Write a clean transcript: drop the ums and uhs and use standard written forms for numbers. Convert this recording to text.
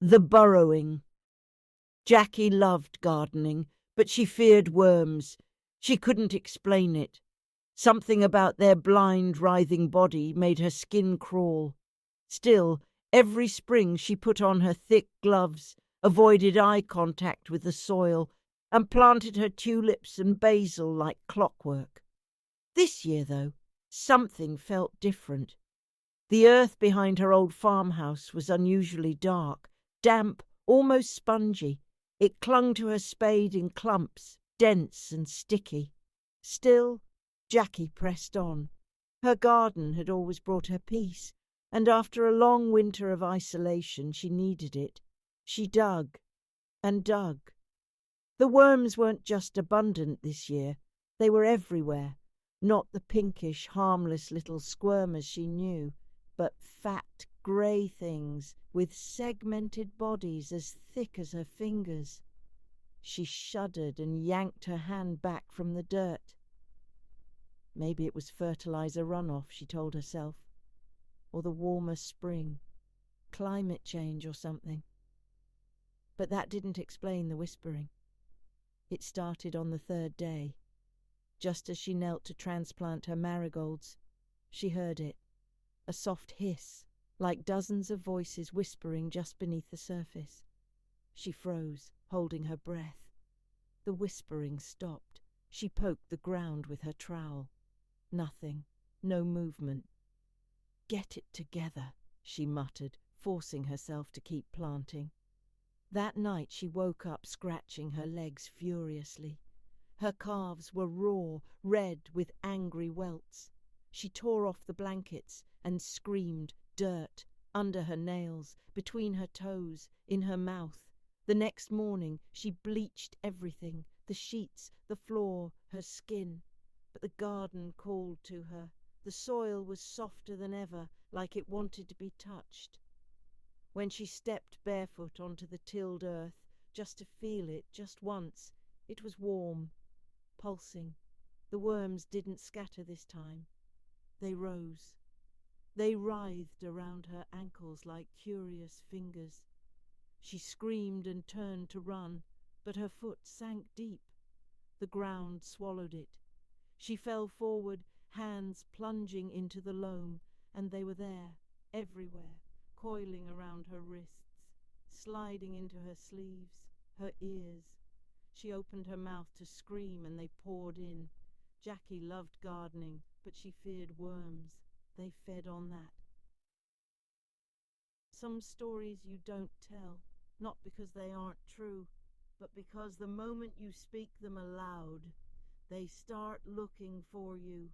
The Burrowing. Jackie loved gardening, but she feared worms. She couldn't explain it. Something about their blind, writhing body made her skin crawl. Still, every spring she put on her thick gloves, avoided eye contact with the soil, and planted her tulips and basil like clockwork. This year, though, something felt different. The earth behind her old farmhouse was unusually dark, damp, almost spongy. It clung to her spade in clumps, dense and sticky. Still, Jackie pressed on. Her garden had always brought her peace, and after a long winter of isolation she needed it. She dug and dug. The worms weren't just abundant this year. They were everywhere. Not the pinkish, harmless little squirmers she knew, but fat, grey things with segmented bodies as thick as her fingers. She shuddered and yanked her hand back from the dirt. Maybe it was fertilizer runoff, she told herself, or the warmer spring, climate change or something. But that didn't explain the whispering. It started on the third day. Just as she knelt to transplant her marigolds, she heard it, a soft hiss, like dozens of voices whispering just beneath the surface. She froze, holding her breath. The whispering stopped. She poked the ground with her trowel. Nothing, no movement. "Get it together," she muttered, forcing herself to keep planting. That night she woke up scratching her legs furiously. Her calves were raw, red with angry welts. She tore off the blankets and screamed, dirt, under her nails, between her toes, in her mouth. The next morning she bleached everything, the sheets, the floor, her skin. But the garden called to her. The soil was softer than ever, like it wanted to be touched. When she stepped barefoot onto the tilled earth, just to feel it, just once, it was warm, pulsing. The worms didn't scatter this time. They rose. They writhed around her ankles like curious fingers. She screamed and turned to run, but her foot sank deep. The ground swallowed it. She fell forward, hands plunging into the loam, and they were there, everywhere, coiling around her wrists, sliding into her sleeves, her ears. She opened her mouth to scream, and they poured in. Jackie loved gardening, but she feared worms. They fed on that. Some stories you don't tell, not because they aren't true, but because the moment you speak them aloud, they start looking for you.